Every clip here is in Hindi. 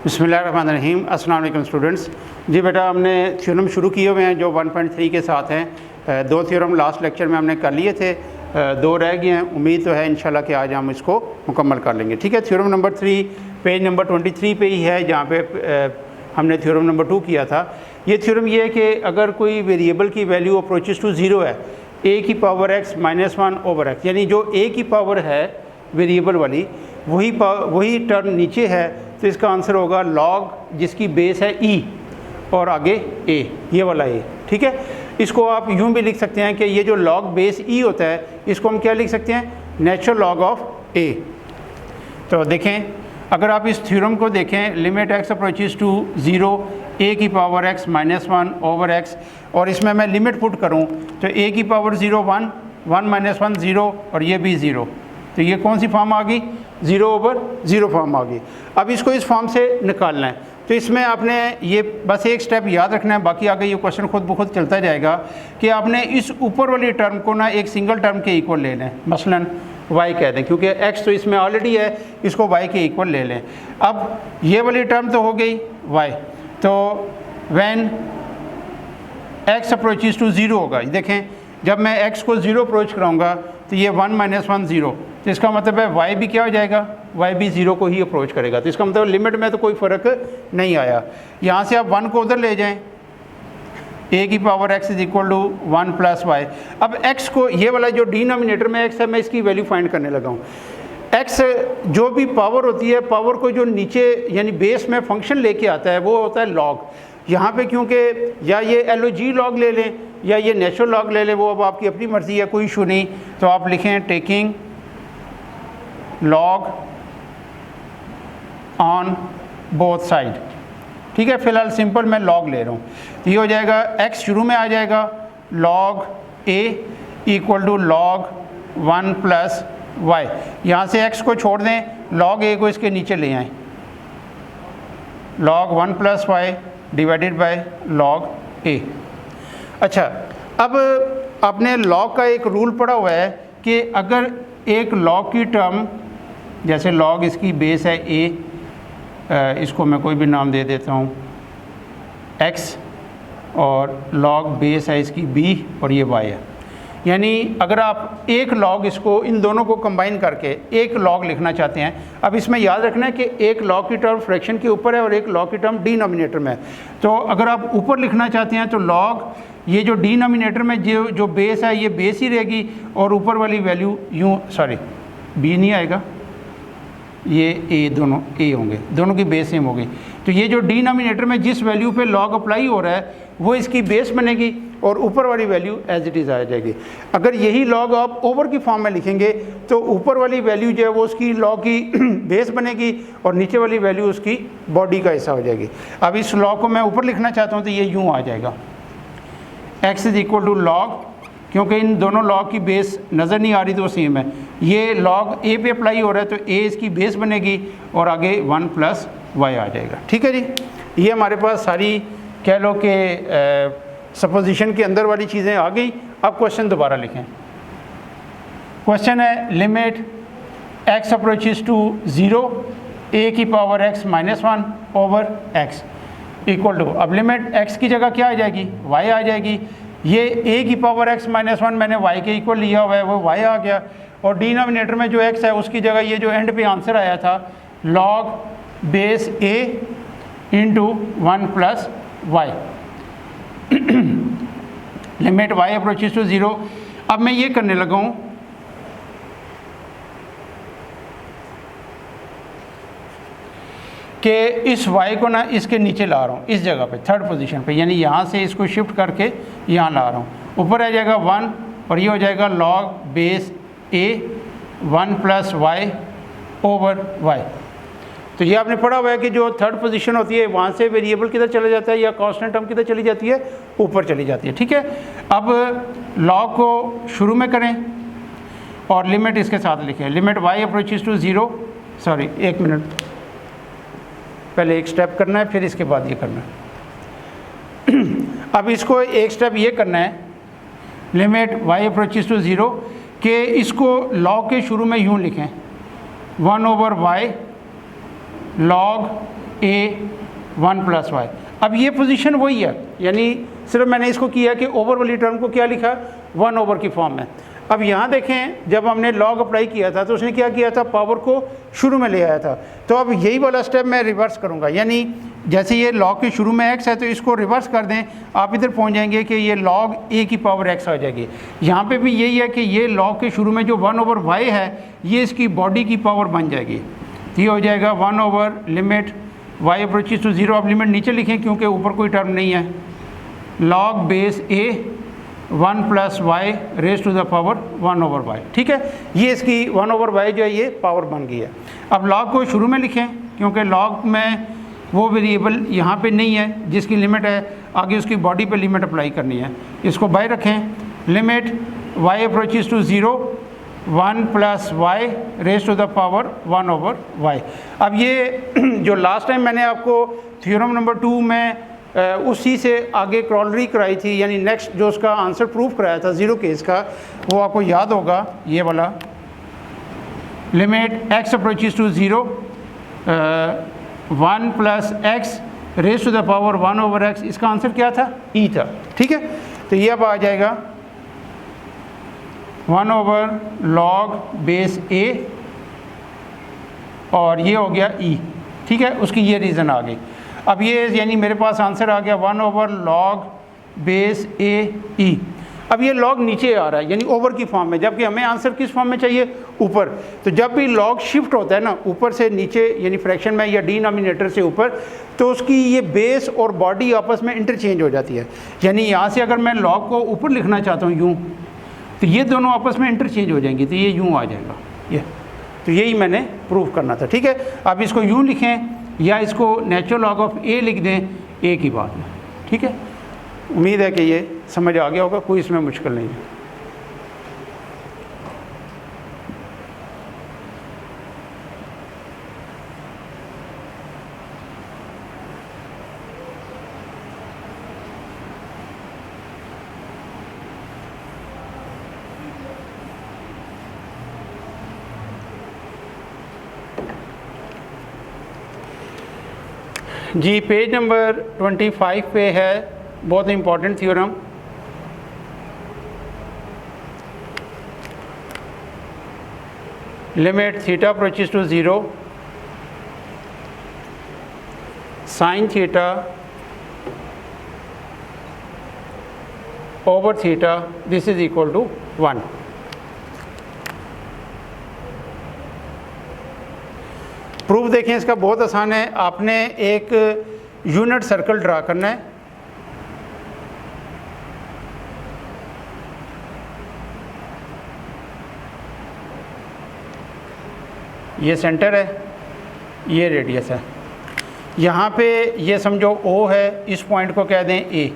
बिस्मिल्लाहिर्रहमानिर्रहीम। अस्सलाम वालेकुम स्टूडेंट्स। जी बेटा, हमने थ्योरम शुरू किए हुए हैं जो 1.3 के साथ हैं। दो थ्योरम लास्ट लेक्चर में हमने कर लिए थे, दो रह गए हैं। उम्मीद तो है इंशाल्लाह कि आज हम इसको मुकम्मल कर लेंगे। ठीक है, थ्योरम नंबर 3 पेज नंबर 23 पे ही है, जहाँ पे हमने थ्योरम नंबर 2 किया था। ये थ्योरम ये है कि अगर कोई वेरिएबल की वैल्यू अप्रोचेस टू ज़ीरो है, a की power x minus 1 over x, यानी जो a की पावर है वेरिएबल वाली वही टर्म नीचे है, तो इसका आंसर होगा लॉग जिसकी बेस है e और आगे a, ये वाला a। ठीक है, इसको आप यूँ भी लिख सकते हैं कि ये जो लॉग बेस e होता है, इसको हम क्या लिख सकते हैं, नेचुरल लॉग ऑफ a। तो देखें, अगर आप इस थ्योरम को देखें, limit x approaches to zero a की power x minus 1 over x, और इसमें मैं लिमिट पुट करूं तो a की पावर 0 1, 1 माइनस 1 0, और ये भी 0, तो ये कौन सी फॉर्म आ गई, 0 ओवर 0 फॉर्म आ गई। अब इसको इस फॉर्म से निकालना है, तो इसमें आपने ये बस एक स्टेप याद रखना है, बाकी आगे ये क्वेश्चन खुद ब खुद चलता जाएगा कि आपने इस ऊपर वाली टर्म को ना एक सिंगल टर्म के इक्वल ले लें, मसलन y कह दें, क्योंकि x तो इसमें ऑलरेडी है, इसको y के इक्वल ले लें। अब ये वाली टर्म तो हो गई y, तो when x approaches to zero होगा, देखें जब मैं x को 0 अप्रोच कराऊंगा तो ये 1 माइनस 1 0, तो इसका मतलब है y भी क्या हो जाएगा, y भी 0 को ही अप्रोच करेगा। तो इसका मतलब लिमिट में तो कोई फ़र्क नहीं आया। यहाँ से आप 1 को उधर ले जाएं, a की power x is equal to 1 plus y. अब x को, ये वाला जो डिनोमिनेटर में x है, मैं इसकी वैल्यू फाइंड करने लगा हूँ। x जो भी पावर होती है, पावर को जो नीचे यानी बेस में फंक्शन लेके आता है वो होता है लॉग। यहाँ पे क्योंकि या ये LOG लॉग ले लें या ये नेचुरल लॉग ले लें, वो अब आपकी अपनी मर्ज़ी है, कोई इशू नहीं। तो आप लिखें taking log on both side. ठीक है, फिलहाल सिंपल मैं लॉग ले रहा हूँ, तो ये हो जाएगा x शुरू में आ जाएगा log a equal to log 1 plus y. यहाँ से x को छोड़ दें, लॉग a को इसके नीचे ले आएँ, log 1 plus y divided by log a। अच्छा, अब आपने लॉग का एक रूल पढ़ा हुआ है कि अगर एक लॉग की टर्म, जैसे लॉग इसकी बेस है a, इसको मैं कोई भी नाम दे देता हूँ x, और लॉग बेस है इसकी b और ये y है, यानी अगर आप एक लॉग इसको, इन दोनों को कंबाइन करके एक लॉग लिखना चाहते हैं। अब इसमें याद रखना है कि एक लॉग की टर्म फ्रैक्शन के ऊपर है और एक लॉग की टर्म डिनोमिनेटर में है। तो अगर आप ऊपर लिखना चाहते हैं तो लॉग, ये जो डिनोमिनेटर में जो बेस है ये बेस ही रहेगी, और ऊपर वाली वैल्यू यूँ, सॉरी b नहीं आएगा, ये a, दोनों a होंगे, दोनों की बेस सेम होगी। तो ये जो डिनोमिनेटर में जिस वैल्यू पे लॉग अप्लाई हो रहा है वो इसकी बेस बनेगी, और ऊपर वाली वैल्यू एज इट इज़ आ जाएगी। अगर यही लॉग आप ओवर की फॉर्म में लिखेंगे तो ऊपर वाली वैल्यू जो है वो उसकी लॉग की बेस बनेगी, और नीचे वाली वैल्यू उसकी बॉडी का हिस्सा हो जाएगी। अब इस लॉग को मैं ऊपर लिखना चाहता हूँ तो ये यूँ आ जाएगा, x is equal to log, क्योंकि इन दोनों लॉग की बेस नज़र नहीं आ रही तो सेम है, ये लॉग a पे अप्लाई हो रहा है तो a इसकी बेस बनेगी, और आगे 1 प्लस वाई आ जाएगा। ठीक है जी, ये हमारे पास सारी कह लो कि सपोजिशन के अंदर वाली चीज़ें आ गई। अब क्वेश्चन दोबारा लिखें। क्वेश्चन है limit x approaches to zero a की power x minus 1 over x equal to, अब लिमिट x की जगह क्या आ जाएगी, y आ जाएगी। ये a की पावर x माइनस 1 मैंने y के इक्वल लिया हुआ है, वो y आ गया, और डिनोमिनेटर में जो x है उसकी जगह ये जो एंड पे आंसर आया था log base a into 1 plus y, limit y approaches to zero. अब मैं ये करने लगा हूँ कि इस y को ना इसके नीचे ला रहा हूँ, इस जगह पे थर्ड पोजीशन पे, यानी यहाँ से इसको शिफ्ट करके यहाँ ला रहा हूँ। ऊपर आ जाएगा 1 और ये हो जाएगा log base a 1 plus y over y। तो ये आपने पढ़ा हुआ है कि जो थर्ड पोजीशन होती है वहाँ से वेरिएबल किधर चला जाता है या कांस्टेंट टर्म किधर चली जाती है, ऊपर चली जाती है। ठीक है, अब लॉग को शुरू में करें और लिमिट इसके साथ लिखें, limit y approaches to zero, sorry एक मिनट, पहले एक स्टेप करना है फिर इसके बाद ये करना है। अब इसको एक स्टेप ये करना है, limit y approaches to zero, कि इसको लॉग के शुरू में यूँ लिखें 1 over y log a 1 + y। अब ये पोजीशन वही है, यानी सिर्फ मैंने इसको किया कि ओवर वाली टर्म को क्या लिखा, 1/, की फॉर्म में। अब यहाँ देखें, जब हमने लॉग अप्लाई किया था तो उसने क्या किया था, पावर को शुरू में ले आया था। तो अब यही वाला स्टेप मैं रिवर्स करूँगा, यानी जैसे ये लॉग के शुरू में x है तो इसको रिवर्स कर दें, आप इधर पहुँच जाएंगे कि ये log a की पावर x आ जाएगी। यहाँ पे भी यही है कि ये log के शुरू में जो 1/y है ये इसकी बॉडी की पावर बन जाएगी। तो ये हो जाएगा 1 लिमिट y अप्रोचेस टू 0। आप लिमिट नीचे लिखें क्योंकि ऊपर कोई टर्म नहीं है, log base a 1 + y raise to the power 1/y। ठीक है, ये इसकी 1/y जो है ये पावर बन गई है। अब log को शुरू में लिखें क्योंकि log में वो वेरिएबल यहाँ पे नहीं है जिसकी लिमिट है, आगे उसकी बॉडी पे लिमिट अप्लाई करनी है। इसको बाय रखें, limit y approaches to 0 1 + y raise to the power 1/y। अब ये जो लास्ट टाइम मैंने आपको थ्योरम नंबर 2 में उसी से आगे क्रॉलरी कराई थी, यानी नेक्स्ट जो उसका आंसर प्रूफ कराया था ज़ीरो केस का, वो आपको याद होगा, ये वाला limit x approaches to 0 1 + x raise to the power 1/x। इसका आंसर क्या था, e था। ठीक है, तो ये अब आ जाएगा 1/log बेस a और ये हो गया e। ठीक है, उसकी ये रीज़न आ गई। अब ये यानी मेरे पास आंसर आ गया 1/log बेस a e। अब ये log नीचे आ रहा है यानी ओवर की फॉर्म में, जबकि हमें आंसर किस फॉर्म में चाहिए, ऊपर। तो जब भी log शिफ्ट होता है ना ऊपर से नीचे यानी फ्रैक्शन में या डिनोमिनेटर से ऊपर, तो उसकी ये बेस और बॉडी आपस में इंटरचेंज हो जाती है। यानी यहाँ से अगर मैं log को ऊपर लिखना चाहता हूँ यूँ, तो ये दोनों आपस में इंटरचेंज हो जाएंगी, तो ये यूँ आ जाएगा ये। तो यही मैंने प्रूव करना था। ठीक है, अब इसको यूँ लिखें या इसको नेचुरल लॉग ऑफ a लिख दें a की बात में। ठीक है, उम्मीद है कि ये समझ आ गया होगा, कोई इसमें मुश्किल नहीं है। जी, पेज नंबर 25 पे है, बहुत important theorem. Limit theta approaches to 0 sin theta over theta this is equal to 1। Proof देखें इसका बहुत आसान है। आपने एक यूनिट सर्कल ड्रा करना है, ये सेंटर है, ये रेडियस है। यहाँ पे ये समझो O है, इस पॉइंट को कह दें A,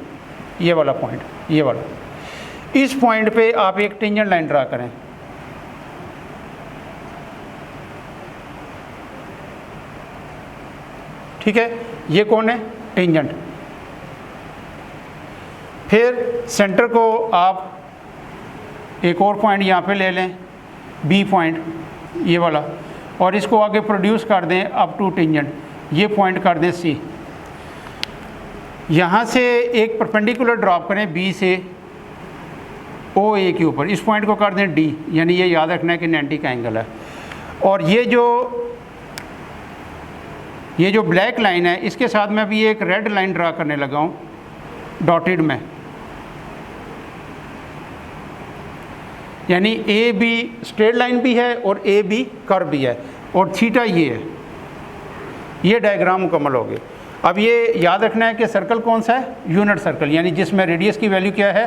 ये वाला पॉइंट, ये वाला। इस पॉइंट पे आप एक टेंजेंट लाइन ड्रा करें। ठीक है, ये कौन है, टेंजेंट। फिर सेंटर को आप एक और पॉइंट यहाँ पे ले लें, B पॉइंट, ये वाला, और इसको आगे प्रोड्यूस कर दें अप टू टेंजेंट, ये पॉइंट कर दें C। यहाँ से एक परपेंडिकुलर ड्रॉप करें B से OA के ऊपर, इस पॉइंट को कर दें D, यानी ये याद रखना है कि 90 का एंगल है। और ये जो ब्लैक लाइन है, इसके साथ मैं भी एक रेड लाइन ड्रा करने लगा हूँ डॉटेड में, यानी ए बी स्ट्रेट लाइन भी है और ए बी कर्व भी है, और थीटा ये है। ये डायग्राम मुकम्मल हो गए। अब ये याद रखना है कि सर्कल कौन सा है, यूनिट सर्कल, यानी जिसमें रेडियस की वैल्यू क्या है,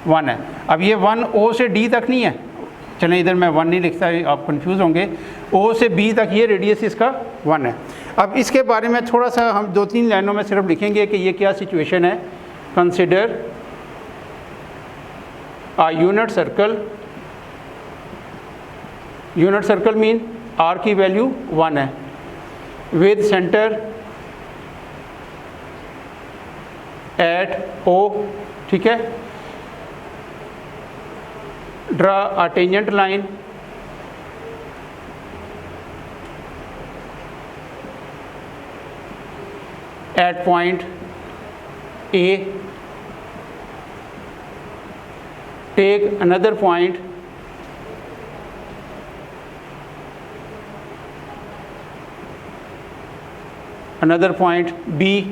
1 है। अब ये 1 O से D तक नहीं है, चलें इधर मैं 1 नहीं लिखता, आप कंफ्यूज होंगे। O से B तक ये रेडियस इसका 1 है। अब इसके बारे में थोड़ा सा हम 2-3 लाइनों में सिर्फ लिखेंगे कि ये क्या सिचुएशन है। कंसिडर आ यूनिट सर्कल मीन R की वैल्यू 1 है, विद सेंटर एट O। ठीक है, draw a tangent line at point A, take another point B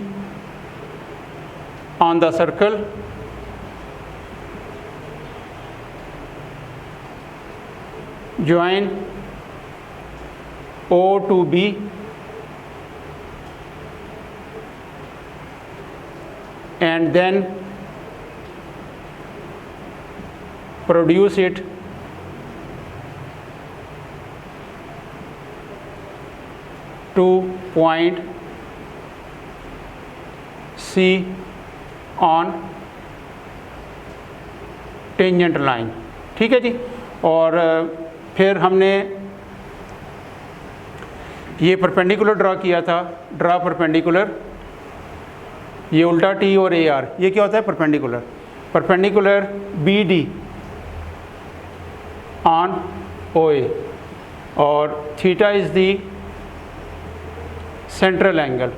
on the circle, join O to B, and then produce it to point C on tangent line. ठीक है जी। और फिर हमने ये परपेंडिकुलर ड्रा किया था, ड्रा परपेंडिकुलर, ये उल्टा टी और ए आर, ये क्या होता है perpendicular, perpendicular B D on O A, और theta is the central angle.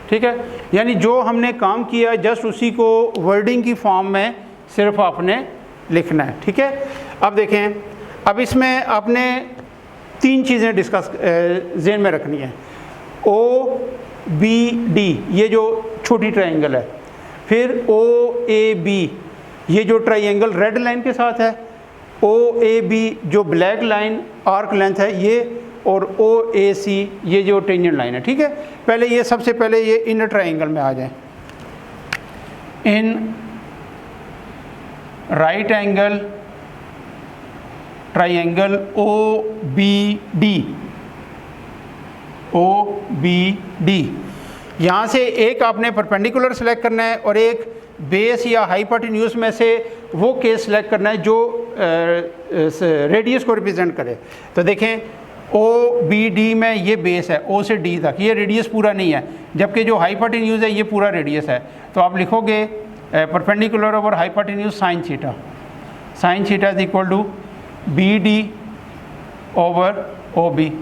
ठीक है, यानी जो हमने काम किया जस्ट उसी को वर्डिंग की फॉर्म में सिर्फ आपने लिखना है। ठीक है, अब देखें, अब इसमें आपने तीन चीज़ें डिस्कस ज़हन में रखनी है। ओ बी डी ये जो छोटी ट्रायंगल है, फिर ओ ए बी ये जो ट्रायंगल रेड लाइन के साथ है, ओ ए बी जो ब्लैक लाइन आर्क लेंथ है ये, और ओ ए सी ये जो टेंजेंट लाइन है। ठीक है, पहले ये सबसे पहले ये इनर ट्रायंगल में आ जाए। In right angle triangle O B D, O B D, यहाँ से एक आपने परपेंडिकुलर सेलेक्ट करना है और एक बेस या हाइपोटेन्यूज में से वो केस सेलेक्ट करना है जो रेडियस को रिप्रेजेंट करे। तो देखें ओ बी डी में ये बेस है, ओ से डी तक, ये रेडियस पूरा नहीं है, जबकि जो हाइपोटेन्यूज है ये पूरा रेडियस है। तो आप लिखोगे perpendicular over hypotenuse sine theta, sine theta is equal to B D over O B.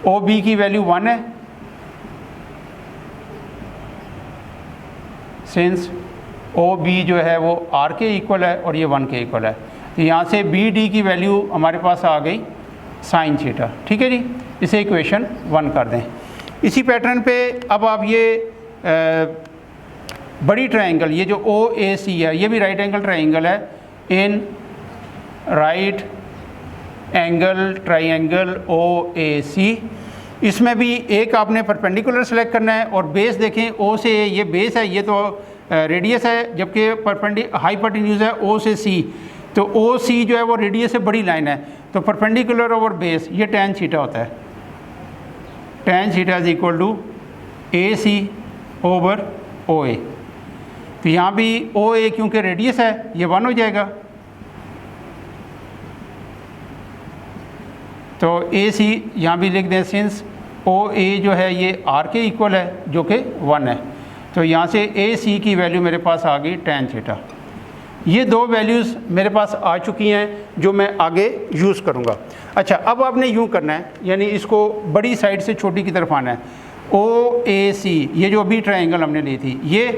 O B की वैल्यू 1 है, सिंस ओ बी जो है वो आर के इक्वल है और ये 1 के इक्वल है। तो यहाँ से बी डी की वैल्यू हमारे पास आ गई साइन थीटा। ठीक है जी, इसे इक्वेशन 1 कर दें। इसी पैटर्न पे अब आप ये बड़ी ट्रायंगल, ये जो ओ ए सी है, ये भी राइट एंगल ट्रायंगल है। In right angle triangle O A C, इसमें भी एक आपने परपेंडिकुलर सेलेक्ट करना है और बेस देखें ओ से ये बेस है, ये तो रेडियस है, जबकि हाइपोटेन्यूज है ओ से सी। तो ओ सी जो है वो रेडियस से बड़ी लाइन है, तो परपेंडिकुलर ओवर बेस ये टैन थीटा होता है। Tan theta is equal to A C over O A. तो यहाँ भी ओ ए क्योंकि रेडियस है ये 1 हो जाएगा, तो ए सी यहाँ भी लिख दें, सिंस ओ ए जो है ये आर के इक्वल है जो कि 1 है। तो यहाँ से ए सी की वैल्यू मेरे पास आ गई टैन थीटा। ये दो वैल्यूज़ मेरे पास आ चुकी हैं जो मैं आगे यूज़ करूँगा। अच्छा, अब आपने यूँ करना है, यानी इसको बड़ी साइड से छोटी की तरफ आना है। ओ ए सी ये जो अभी ट्रायंगल हमने ली थी ये,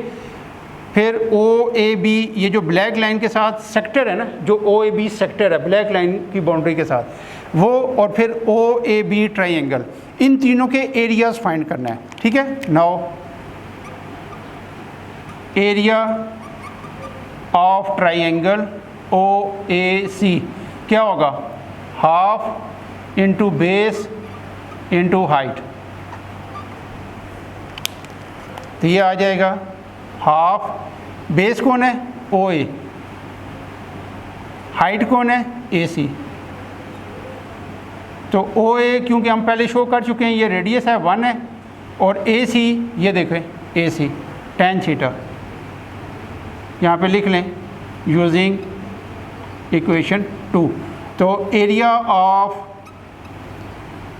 फिर ओ ए बी ये जो ब्लैक लाइन के साथ सेक्टर है ना, जो ओ ए बी सेक्टर है ब्लैक लाइन की बाउंड्री के साथ वो, और फिर ओ ए बी ट्रायंगल, इन तीनों के एरियाज़ फाइंड करना है। ठीक है, now area of triangle O A C क्या होगा, half into base into height. तो ये आ जाएगा हाफ, बेस कौन है ओ ए, हाइट कौन है ए सी। तो ओ ए क्योंकि हम पहले शो कर चुके हैं ये रेडियस है 1 है, और ए सी ये देखें ए सी टैन थीटा, यहाँ पे लिख लें यूजिंग इक्वेशन 2। तो area of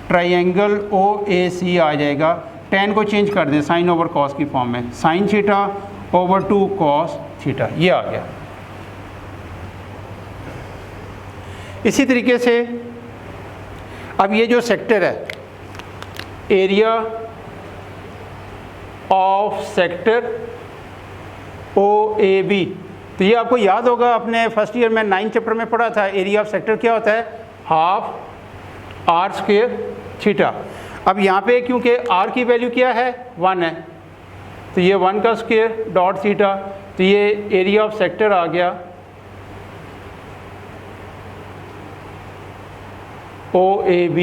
triangle O A सी आ जाएगा, टैन को चेंज कर दें साइन ओवर कॉस की फॉर्म में, sign theta over 2 cos theta, ये आ गया। इसी तरीके से अब ये जो सेक्टर है एरिया ऑफ सेक्टर OAB। तो ये आपको याद होगा, अपने फर्स्ट ईयर में 9 चैप्टर में पढ़ा था। एरिया ऑफ सेक्टर क्या होता है? Half r square theta. अब यहाँ पे क्योंकि आर की वैल्यू क्या है? 1 है, तो ये 1 का स्क्वेयर डॉट थीटा, तो ये एरिया ऑफ सेक्टर आ गया OAB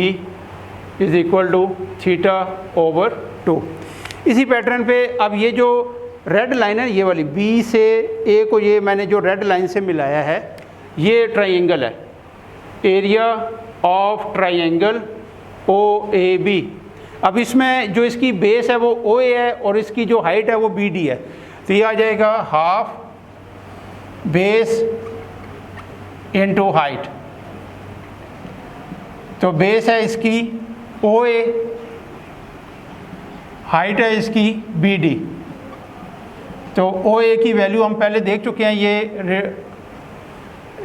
is equal to theta over 2। इसी पैटर्न पे अब ये जो रेड लाइन है, ये वाली B से A को, ये मैंने जो रेड लाइन से मिलाया है, ये ट्राइंगल है, एरिया ऑफ ट्राइंगल OAB। अब इसमें जो इसकी बेस है वो OA है और इसकी जो हाइट है वो BD है, तो ये आ जाएगा हाफ बेस इनटू हाइट। तो बेस है इसकी OA, हाइट है इसकी BD। तो OA की वैल्यू हम पहले देख चुके हैं, ये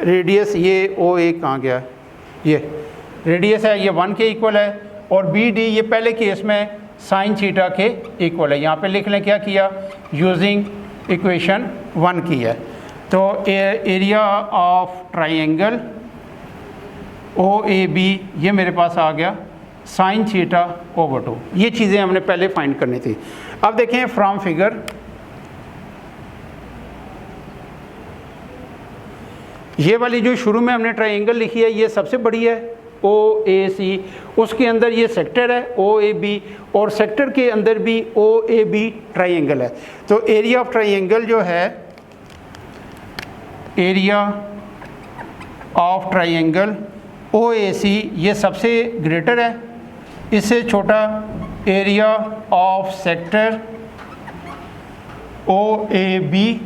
रेडियस, ये OA कहाँ गया, ये रेडियस है, ये 1 के इक्वल है, और BD ये पहले केस में साइन थीटा के इक्वल है। यहाँ पे लिख लें क्या किया, यूजिंग इक्वेशन 1 की है। तो एरिया ऑफ ट्राइंगल OAB ये मेरे पास आ गया साइन थीटा ओवर 2। ये चीज़ें हमने पहले फाइंड करनी थी। अब देखें फ्रॉम फिगर, ये वाली जो शुरू में हमने ट्राइंगल लिखी है ये सबसे बड़ी है OAC, उसके अंदर ये सेक्टर है OAB, और सेक्टर के अंदर भी OAB ट्राइंगल है। तो एरिया ऑफ ट्राइंगल जो है, एरिया ऑफ ट्राइंगल OAC ये सबसे ग्रेटर है, इससे छोटा एरिया ऑफ सेक्टर OAB,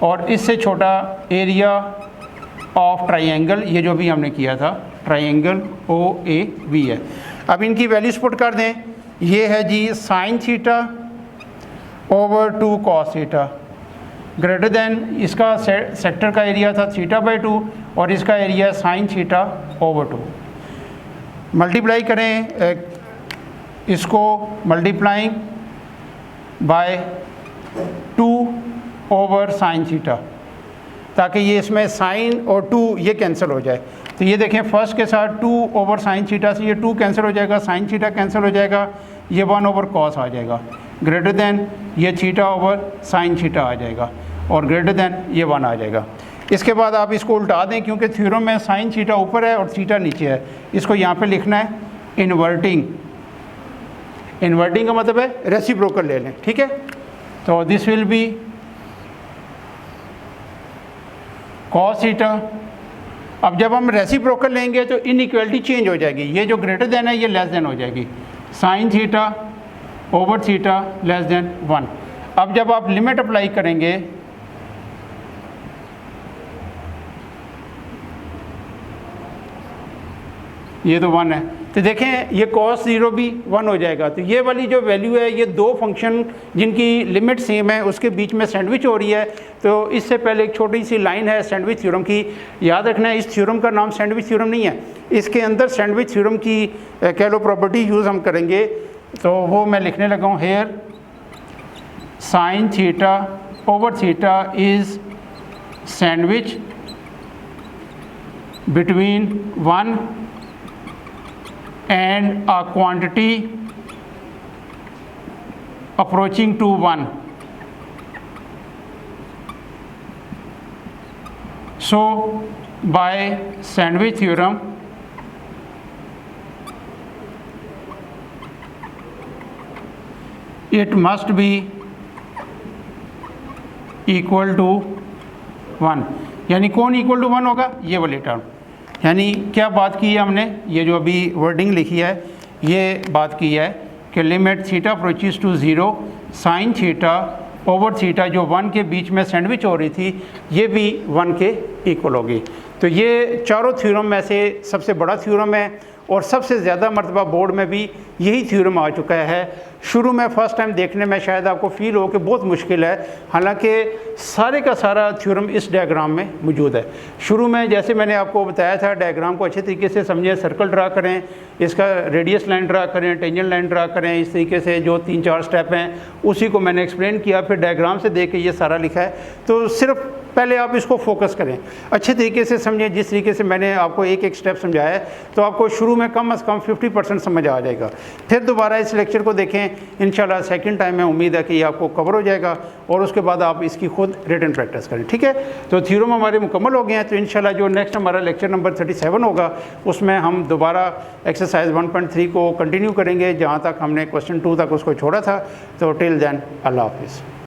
और इससे छोटा एरिया ऑफ ट्राइंगल, ये जो भी हमने किया था ट्राइंगल OAB है। अब इनकी वैल्यूज पुट कर दें, ये है जी sine theta over 2 cos theta, greater than इसका सेक्टर का एरिया था θ/2 और इसका area sine theta over 2। Multiply करें इसको, multiplying by 2 over sine theta, ताकि ये इसमें साइन और 2 ये कैंसिल हो जाए। तो ये देखें फर्स्ट के साथ 2 ओवर साइन थीटा से ये 2 कैंसिल हो जाएगा, साइन थीटा कैंसिल हो जाएगा, ये 1 ओवर कॉस आ जाएगा, ग्रेटर देन ये थीटा ओवर साइन थीटा आ जाएगा, और ग्रेटर देन ये 1 आ जाएगा। इसके बाद आप इसको उल्टा दें, क्योंकि थ्योरम में साइन थीटा ऊपर है और थीटा नीचे है, इसको यहाँ पे लिखना है इन्वर्टिंग। इन्वर्टिंग का मतलब है रेसिप्रोकल ले लें, ठीक है। तो this will be cos theta. अब जब हम रेसिप्रोकल लेंगे तो इनइक्वालिटी चेंज हो जाएगी, ये जो ग्रेटर देन है ये लेस देन हो जाएगी, sign theta over theta less than 1। अब जब आप लिमिट अप्लाई करेंगे ये तो 1 है, तो देखें ये cos 0 भी 1 हो जाएगा। तो ये वाली जो वैल्यू है, ये दो फंक्शन जिनकी लिमिट सेम है उसके बीच में सैंडविच हो रही है। तो इससे पहले एक छोटी सी लाइन है सैंडविच थ्योरम की, याद रखना है इस थ्योरम का नाम सैंडविच थ्योरम नहीं है, इसके अंदर सैंडविच थ्योरम की कह लो प्रॉपर्टी यूज़ हम करेंगे। तो वो मैं लिखने लगा हूँ, here sine theta over theta is sandwich between 1 and a quantity approaching to 1. So by sandwich theorem it must be equal to 1। यानी कौन इक्वल टू 1 होगा? ये वाली टर्म। यानी क्या बात की है हमने, ये जो अभी वर्डिंग लिखी है ये बात की है कि limit theta approaches to 0 sine theta over theta जो 1 के बीच में सैंडविच हो रही थी ये भी 1 के इक्वल होगी। तो ये चारों थ्योरम में से सबसे बड़ा थ्योरम है और सबसे ज़्यादा मरतबा बोर्ड में भी यही थ्योरम आ चुका है। शुरू में फ़र्स्ट टाइम देखने में शायद आपको फ़ील हो कि बहुत मुश्किल है, हालांकि सारे का सारा थ्योरम इस डायग्राम में मौजूद है। शुरू में जैसे मैंने आपको बताया था, डायग्राम को अच्छे तरीके से समझें, सर्कल ड्रा करें, इसका रेडियस लाइन ड्रा करें, टेंजेंट लाइन ड्रा करें, इस तरीके से जो 3-4 स्टेप हैं उसी को मैंने एक्सप्लेन किया। फिर डायग्राम से देख के ये सारा लिखा है। तो सिर्फ पहले आप इसको फोकस करें, अच्छे तरीके से समझें। जिस तरीके से मैंने आपको एक एक स्टेप समझाया है तो आपको शुरू में कम से कम 50% समझ आ जाएगा। फिर दोबारा इस लेक्चर को देखें, इंशाल्लाह सेकंड टाइम में उम्मीद है कि ये आपको कवर हो जाएगा और उसके बाद आप इसकी खुद रिटन प्रैक्टिस करें। ठीक है, तो थ्योरम हमारे मुकम्मल हो गए हैं। तो इंशाल्लाह जो नेक्स्ट हमारा लेक्चर नंबर 37 होगा उसमें हम दोबारा एक्सरसाइज 1.3 को कंटिन्यू करेंगे जहाँ तक हमने क्वेश्चन 2 तक उसको छोड़ा था। तो टिल देन अल्लाह हाफिज़।